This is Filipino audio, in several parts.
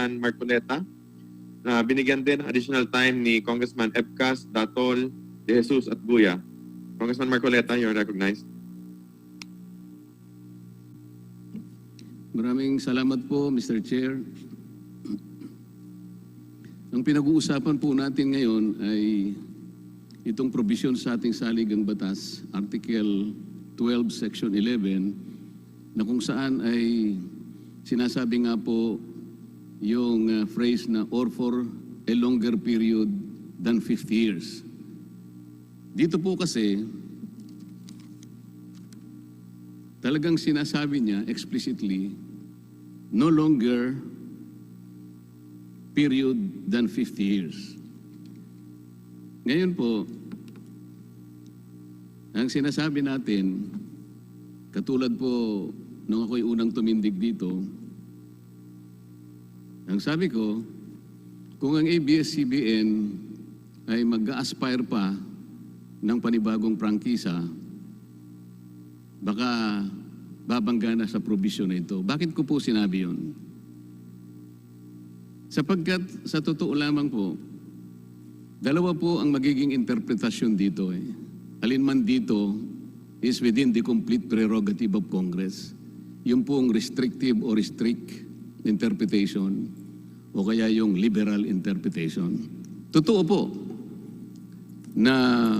Marcoleta, na binigyan din additional time ni Congressman Epcas, Datol, De Jesus at Guya. Congressman Marcoleta, you're recognized. Maraming salamat po, Mr. Chair. Ang pinag-uusapan po natin ngayon ay itong provision sa ating saligang batas, Article 12, Section 11, na kung saan ay sinasabi nga po yung phrase na or for a longer period than 50 years. Dito po kasi, talagang sinasabi niya explicitly, no longer period than 50 years. Ngayon po, ang sinasabi natin, katulad po nung ako'y unang tumindig dito, ang sabi ko, kung ang ABS CBN ay mag-aspire pa ng panibagong prangkisa, baka babangga na sa provision na ito. Bakit ko po sinabi yun? Sapagkat sa totoo lamang po, dalawa po ang magiging interpretasyon dito. Alin man dito is within the complete prerogative of Congress. Yung pong restrictive or strict interpretation o kaya yung liberal interpretation. Totoo po na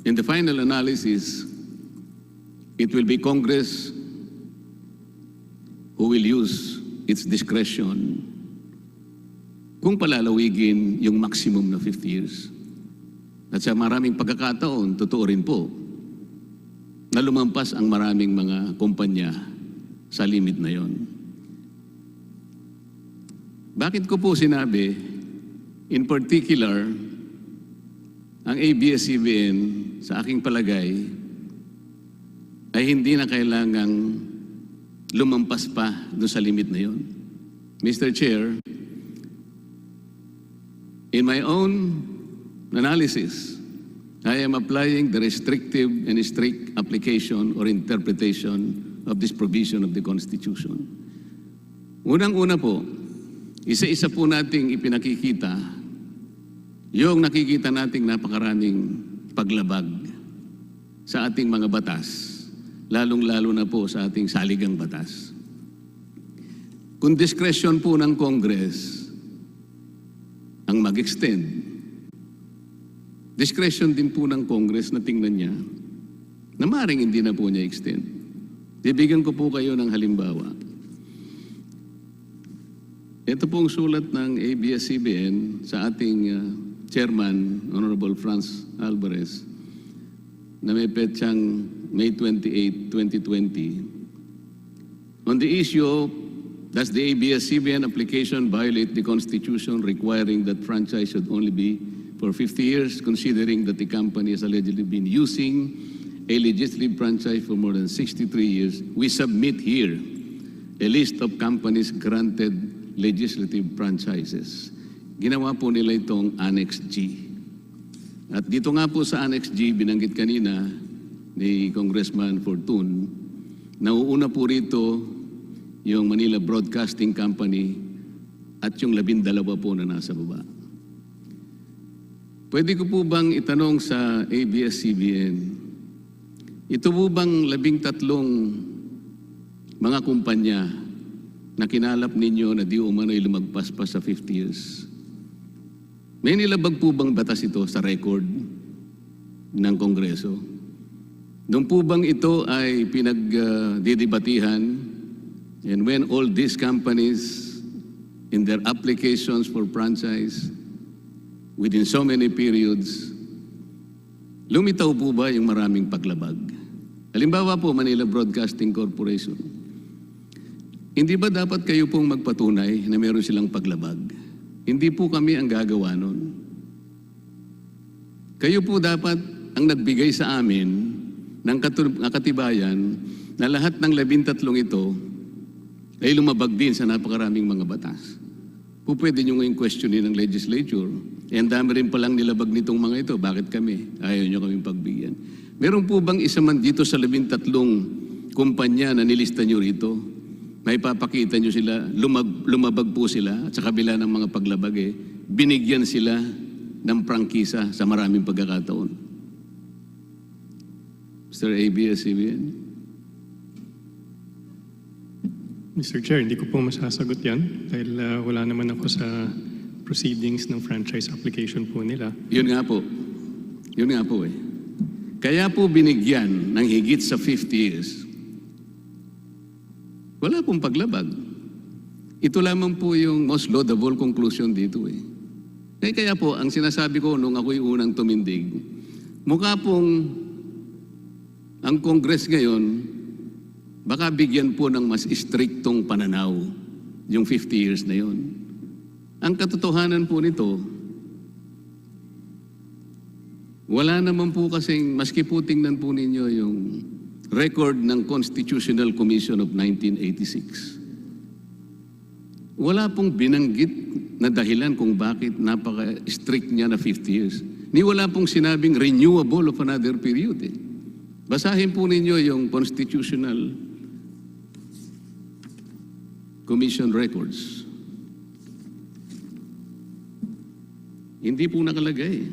in the final analysis, it will be Congress who will use its discretion kung palalawigin yung maximum na 50 years. At sa maraming pagkakataon, totoo rin po na lumampas ang maraming mga kumpanya sa limit na yon. Bakit ko po sinabi, in particular, ang ABS CBN sa aking palagay ay hindi na kailangang lumampas pa doon sa limit na yon. Mr. Chair, in my own analysis, I am applying the restrictive and strict application or interpretation of this provision of the Constitution. Unang-una po, isa-isa po nating ipinakikita yung nakikita nating napakaraming paglabag sa ating mga batas, lalong-lalo na po sa ating saligang batas. Kung discretion po ng Congress ang mag-extend, discretion din po ng Congress na tingnan niya na maaaring hindi na po niya extend. Bibigyan ko po kayo ng halimbawa. Ito pong sulat ng ABS CBN sa ating Chairman, Honorable Franz Alvarez, na may petsang May 28, 2020. On the issue, does the ABS CBN application violate the Constitution requiring that franchise should only be for 50 years, considering that the company has allegedly been using a legislative franchise for more than 63 years? We submit here a list of companies granted legislative franchises. Ginawa po nila itong Annex G. At dito nga po sa Annex G, binanggit kanina ni Congressman Fortun, nauuna po rito yung Manila Broadcasting Company at yung 12 po na nasa baba. Pwede ko po bang itanong sa ABS-CBN, ito po bang 13 mga kumpanya na kinalap ninyo na di umano'y lumagpas pa sa 50 years? May nilabag po bang batas ito sa record ng Kongreso? Noon po bang ito ay pinagdidebatihan? And when all these companies in their applications for franchise within so many periods, lumitaw po ba yung maraming paglabag? Halimbawa po, Manila Broadcasting Corporation. Hindi ba dapat kayo pong magpatunay na meron silang paglabag? Hindi po kami ang gagawa nun. Kayo po dapat ang nagbigay sa amin ng katibayan na lahat ng 13 ito ay lumabag din sa napakaraming mga batas. Po pwede nyo ngayong questionin ng legislature. And dami rin palang nilabag nitong mga ito. Bakit kami? Ayaw nyo kaming pagbigyan. Meron po bang isa man dito sa 13 kumpanya na nilista nyo rito may papakita nyo sila, lumabag po sila at sa kabila ng mga paglabag binigyan sila ng prangkisa sa maraming pagkakataon. Mr. ABS CBN. Mr. Chair, hindi ko po masasagot yan dahil wala naman ako sa proceedings ng franchise application po nila. Yun nga po. Yun nga po Kaya po binigyan ng higit sa 50 years. Wala pong paglabag. Ito lamang po yung most laudable conclusion dito Kaya po, ang sinasabi ko nung ako'y unang tumindig, mukha pong ang Congress ngayon, baka bigyan po ng mas striktong pananaw yung 50 years na yon. Ang katotohanan po nito, wala naman po kasing, maski po tingnan po ninyo yung record ng Constitutional Commission of 1986. Wala pong binanggit na dahilan kung bakit napaka-strict niya na 50 years. Ni wala pong sinabing renewable of another period Basahin po ninyo yung Constitutional Commission records. Hindi po nakalagay.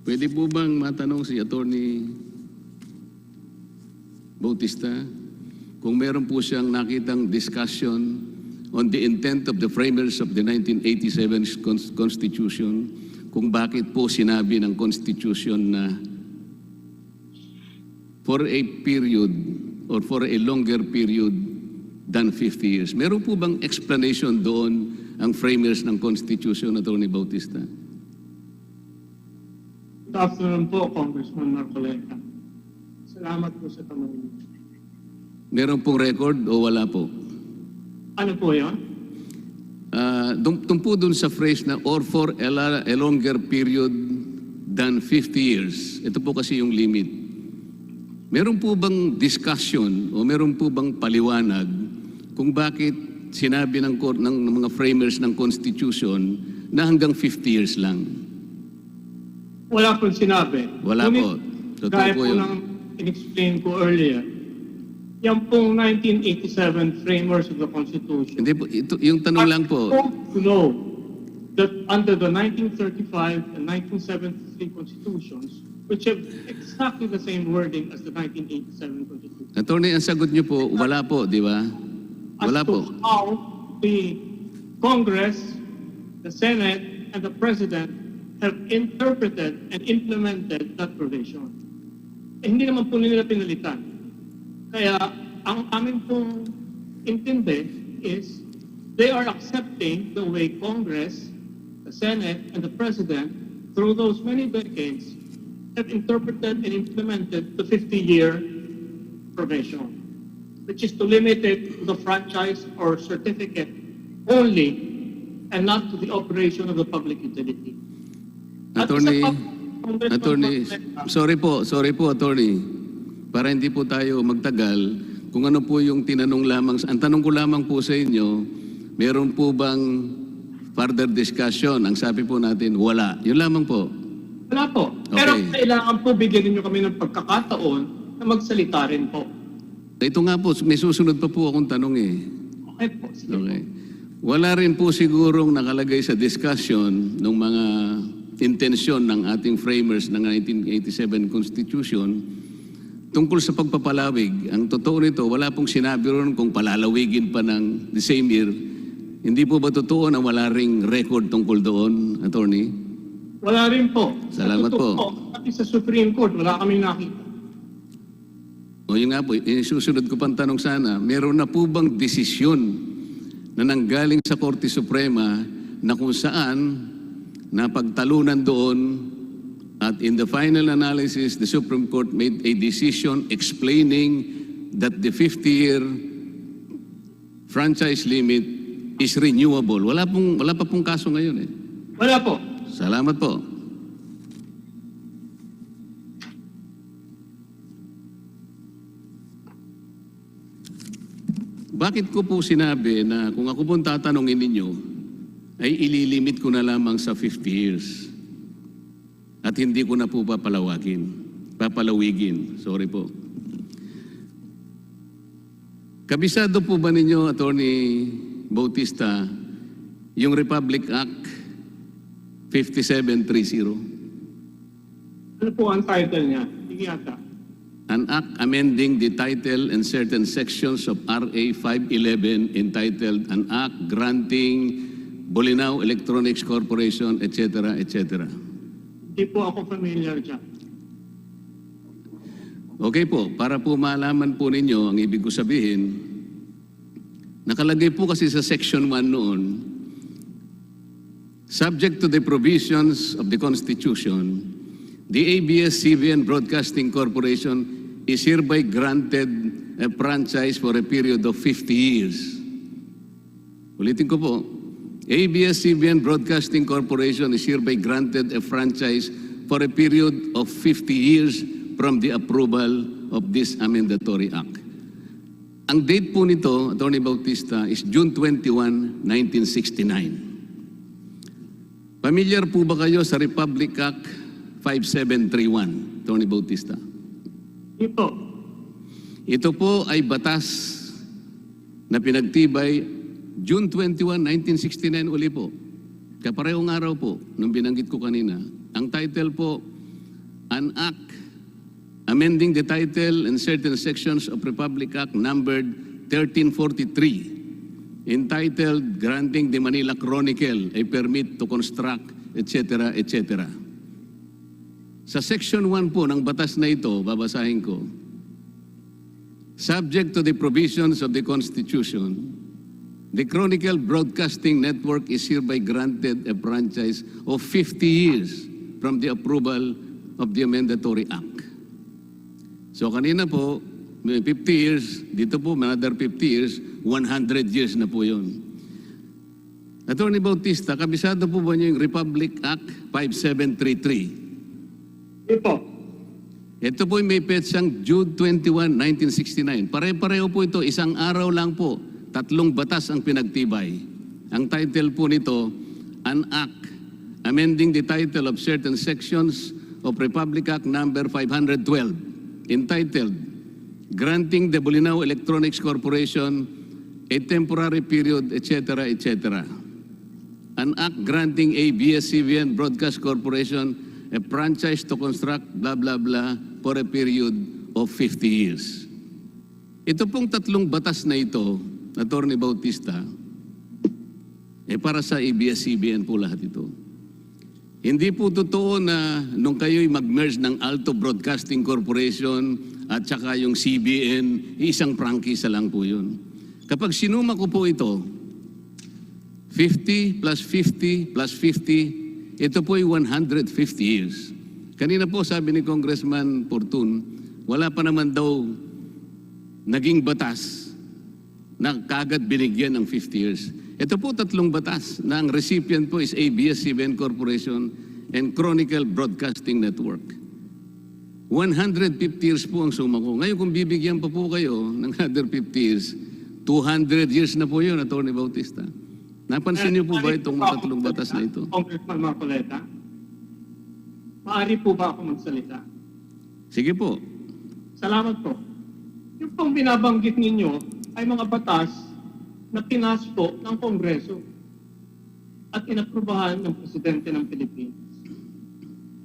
Pwede po bang matanong si Attorney Bautista kung meron po siyang nakitang discussion on the intent of the framers of the 1987 Constitution, kung bakit po sinabi ng Constitution na for a period or for a longer period than 50 years. Meron po bang explanation doon ang framers ng Constitution, Attorney Bautista? Good afternoon po, Congressman Marcoleta. Salamat po sa tanong. Meron pong record o wala po? Ano po yun? Tumpo dun sa phrase na or for a longer period than 50 years. Ito po kasi yung limit. Meron po bang discussion o meron po bang paliwanag kung bakit sinabi ng mga framers ng Constitution na hanggang 50 years lang? Wala pong sinabi. Wala po. Totoo Gaya po po yun. ng in-explain ko earlier, yan pong 1987 framers of the Constitution. Hindi po, yung tanong lang po. To know that under the 1935 and 1973 Constitutions, which have exactly the same wording as the 1987 Constitution. Attorney, ang sagot niyo po, wala po, di ba? Wala As po. to how the Congress, the Senate, and the President have interpreted and implemented that provision. Hindi naman po nila pinalitan. Kaya ang amin pong intindi is they are accepting the way Congress, the Senate, and the President through those many decades have interpreted and implemented the 50-year provision, which is to limit it to the franchise or certificate only and not to the operation of the public utility. At Attorney, isa pa, Congressman Attorney, Marcoleta, sorry po, Attorney. Para hindi po tayo magtagal, kung ano po yung tinanong lamang, ang tanong ko lamang po sa inyo, meron po bang further discussion? Ang sabi po natin, wala. Yun lamang po. wala po. Okay. Pero kailangan po bigyan ninyo kami ng pagkakataon na magsalita rin po. Ito nga po, may susunod pa po akong tanong Okay po. Sige po. Okay. Wala rin po sigurong nakalagay sa discussion ng mga intensyon ng ating framers ng 1987 Constitution tungkol sa pagpapalawig. Ang totoo nito, wala pong sinabi ron kung palalawigin pa ng the same year. Hindi po ba totoo na wala ring record tungkol doon, Attorney? Wala rin po. Salamat po. Pati sa Supreme Court, wala kami nakita. O yun nga po, susunod ko pang tanong sana, meron na po bang desisyon na nanggaling sa Korte Suprema na kung saan napagtalunan doon at in the final analysis, the Supreme Court made a decision explaining that the 50-year franchise limit is renewable. Wala pa pong kaso ngayon Wala po. Salamat po. Bakit ko po sinabi na kung ako pong tatanungin ninyo, ay ililimit ko na lamang sa 50 years. At hindi ko na po papalawigin. Sorry po. Kabisado po ba ninyo, Attorney Bautista, yung Republic Act 5730? Ano po ang title niya? Hindi yata. An act amending the title and certain sections of RA 511 entitled An Act Granting Bolinao Electronics Corporation, etc., etc. Hindi po ako familiar dyan. Okay po, para po malaman po ninyo ang ibig ko sabihin, nakalagay po kasi sa Section 1 noon, subject to the provisions of the Constitution, the ABS CBN Broadcasting Corporation is hereby granted a franchise for a period of 50 years. Ulitin ko po, ABS CBN Broadcasting Corporation is hereby granted a franchise for a period of 50 years from the approval of this amendatory act. Ang date po nito, Attorney Bautista, is June 21, 1969. Familiar po ba kayo sa Republic Act 5731, Attorney Bautista? Ito. Ito po ay batas na pinagtibay June 21, 1969 uli po. Kaparehong araw po, nung binanggit ko kanina. Ang title po, An Act Amending the Title and Certain Sections of Republic Act numbered 1343, entitled Granting the Manila Chronicle a Permit to Construct, etc., etc. Sa Section 1 po ng batas na ito, babasahin ko, subject to the provisions of the Constitution, the Chronicle Broadcasting Network is hereby granted a franchise of 50 years from the approval of the Amendatory Act. So kanina po, may 50 years, dito po another 50 years, 100 years na po yun. Attorney Bautista, kabisado po ba niyo yung Republic Act 5733? Ito. Ito po may petsang June 21, 1969. Pare-pareho po ito, isang araw lang po, 3 batas ang pinagtibay. Ang title po nito, An Act Amending the Title of Certain Sections of Republic Act number 512, entitled Granting the Bolinao Electronics Corporation a Temporary Period, etc., etc. An Act Granting ABS CBN Broadcast Corporation a franchise to construct blah blah blah for a period of 50 years. Ito pong 3 batas na ito, Attorney Bautista, para sa ABS-CBN po lahat ito. Hindi po totoo na nung kayo'y mag-merge ng Alto Broadcasting Corporation at saka yung CBN, isang Prankisa lang po yun. Kapag sinuma ko po ito, 50 plus 50 plus 50, ito po ay 150 years. Kanina po sabi ni Congressman Portun, wala pa naman daw naging batas na kagad binigyan ng 50 years. Ito po 3 batas na ang recipient po is ABS CBN Corporation and Chronicle Broadcasting Network. 150 years po ang suma ko. Ngayon kung bibigyan pa po kayo ng another 50 years, 200 years na po yun, Attorney Bautista. Napansin niyo po ba itong 3 batas na ito? Congressman Marcoleta, maaari po ba ako magsalita? Sige po. Salamat po. Yung pong binabanggit ninyo ay mga batas na pinasto ng Kongreso at inaprubahan ng Presidente ng Pilipinas.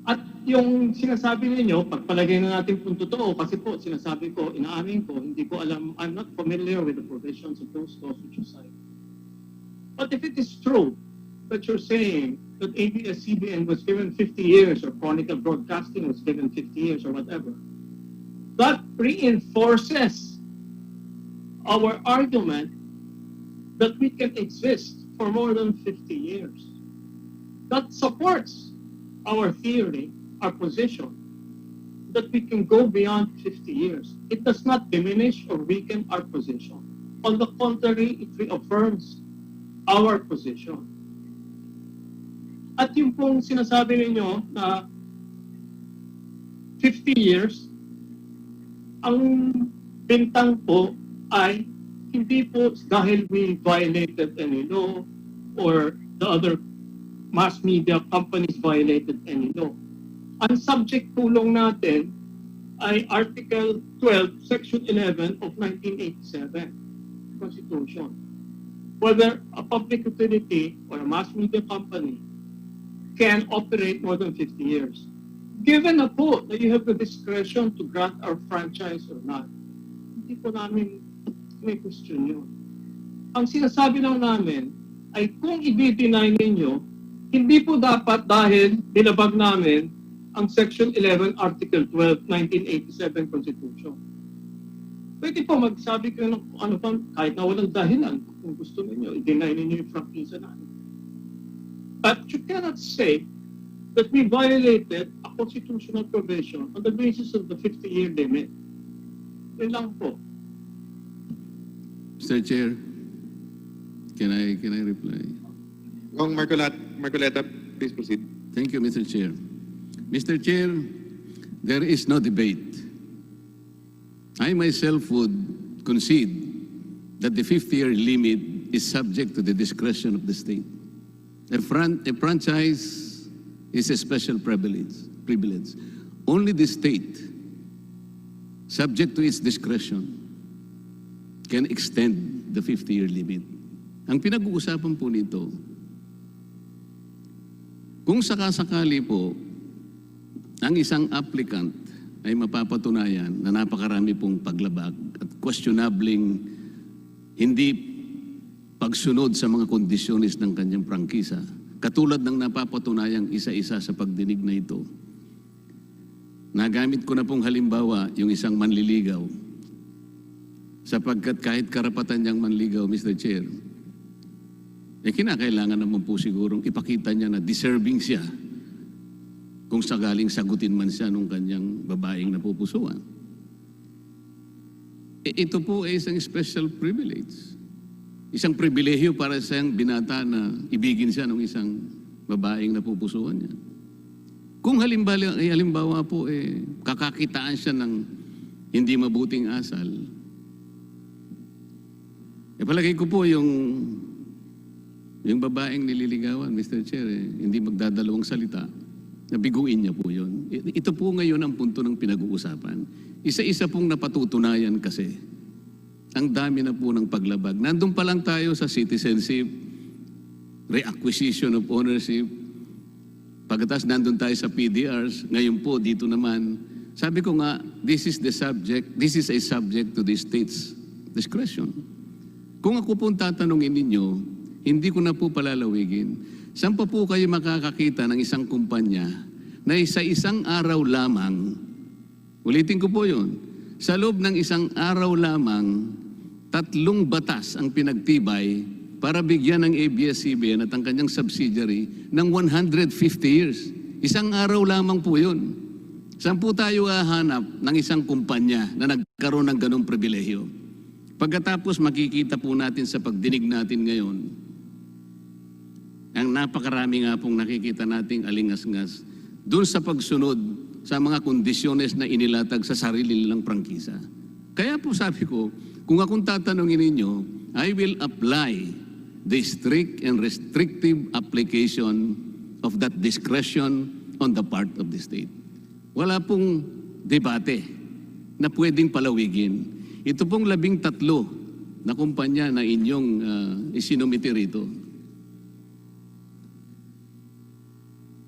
At yung sinasabi ninyo, pagpalagay na natin kung totoo, kasi po sinasabi ko, inaamin ko, hindi ko alam, I'm not familiar with the provisions of those laws which you cite. But if it is true that you're saying that ABS CBN was given 50 years or Chronicle Broadcasting was given 50 years or whatever, that reinforces our argument that we can exist for more than 50 years. That supports our theory, our position, that we can go beyond 50 years. It does not diminish or weaken our position. On the contrary, it reaffirms our position. At yung pong sinasabi ninyo na 50 years, ang bintang po ay hindi po dahil we violated any law or the other mass media companies violated any law. Ang subject tulong natin ay Article 12, Section 11 of 1987. Constitution whether a public utility or a mass media company can operate more than 50 years. Given na po that you have the discretion to grant our franchise or not, hindi po namin may question yun. Ang sinasabi lang namin ay kung i-deny ninyo, hindi po dapat dahil binabag namin ang Section 11, Article 12, 1987 Constitution. Pwede po magsabi kayo ng ano pa, kahit na walang dahilan, kung gusto ninyo, i-deny ninyo yung Prankisa namin. But you cannot say that we violated a constitutional provision on the basis of the 50-year limit. Yun lang po. Mr. Chair, can I reply? Kong Marcoleta, please proceed. Thank you, Mr. Chair. Mr. Chair, there is no debate. I myself would concede that the 50-year limit is subject to the discretion of the state. A franchise is a special privilege. Only the state, subject to its discretion, can extend the 50-year limit. Ang pinag-uusapan po nito, kung sakasakali po ang isang applicant ay mapapatunayan na napakarami pong paglabag at questionabling hindi pagsunod sa mga kondisyones ng kanyang prangkisa, katulad ng napapatunayang isa-isa sa pagdinig na ito. Nagamit ko na pong halimbawa yung isang manliligaw, sapagkat kahit karapatan niyang manligaw, Mr. Chair, kinakailangan naman po sigurong ipakita niya na deserving siya kung sakaling sagutin man siya nung kanyang babaeng napupusuan. Ito po ay isang special privilege. Isang pribilehyo para sa isang binata na ibigin siya ng isang babaeng napupusuan niya. Kung halimbawa po kakakitaan siya ng hindi mabuting asal, palagay ko po yung babaeng nililigawan, Mr. Chair, hindi magdadalawang salita. Nabiguin niya po yun. Ito po ngayon ang punto ng pinag-uusapan. Isa-isa pong napatutunayan kasi. Ang dami na po ng paglabag. Nandun pa lang tayo sa citizenship, reacquisition of ownership. Pagkatas nandun tayo sa PDRs. Ngayon po, dito naman. Sabi ko nga, this is a subject to the state's discretion. Kung ako pong tatanungin ninyo, hindi ko na po palalawigin. Saan pa po kayo makakakita ng isang kumpanya na sa isang araw lamang, ulitin ko po yun, sa loob ng isang araw lamang, 3 batas ang pinagtibay para bigyan ng ABS CBN at ang kanyang subsidiary ng 150 years. Isang araw lamang po yun. Saan po tayo hahanap ng isang kumpanya na nagkaroon ng ganong pribilehyo? Pagkatapos makikita po natin sa pagdinig natin ngayon, ang napakarami nga pong nakikita nating alingas-ngas doon sa pagsunod sa mga kondisyones na inilatag sa sarili nilang prangkisa. Kaya po sabi ko, kung akong tatanungin ninyo, I will apply the strict and restrictive application of that discretion on the part of the state. Wala pong debate na pwedeng palawigin. Ito pong 13 na kumpanya na inyong isinumiti rito.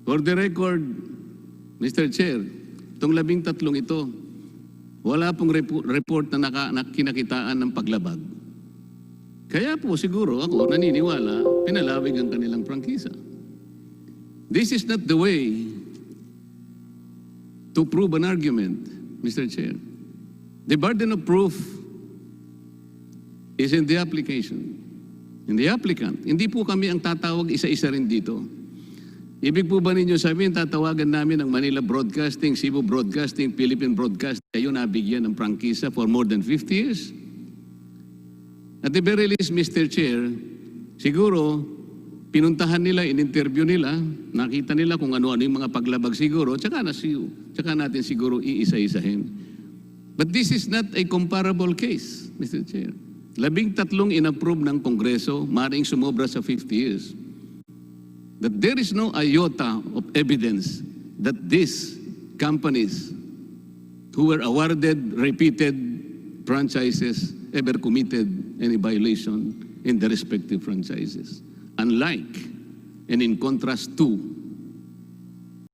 For the record, Mr. Chair, itong 13 ito, wala pong report na kinakitaan ng paglabag. Kaya po siguro ako naniniwala, pinalawig ang kanilang prangkisa. This is not the way to prove an argument, Mr. Chair. The burden of proof is in the application, in the applicant. Hindi po kami ang tatawag isa-isa rin dito. Ibig po ba ninyo sabihin, tatawagan namin ang Manila Broadcasting, Cebu Broadcasting, Philippine Broadcasting, kayo nabigyan ng prangkisa for more than 50 years? At the very least, Mr. Chair, siguro, pinuntahan nila, in-interview nila, nakita nila kung ano-ano yung mga paglabag siguro, tsaka natin siguro iisa-isahin. But this is not a comparable case, Mr. Chair. 13 in-approve ng Kongreso, maring sumobra sa 50 years. That there is no iota of evidence that these companies who were awarded repeated franchises ever committed any violation in the respective franchises. Unlike and in contrast to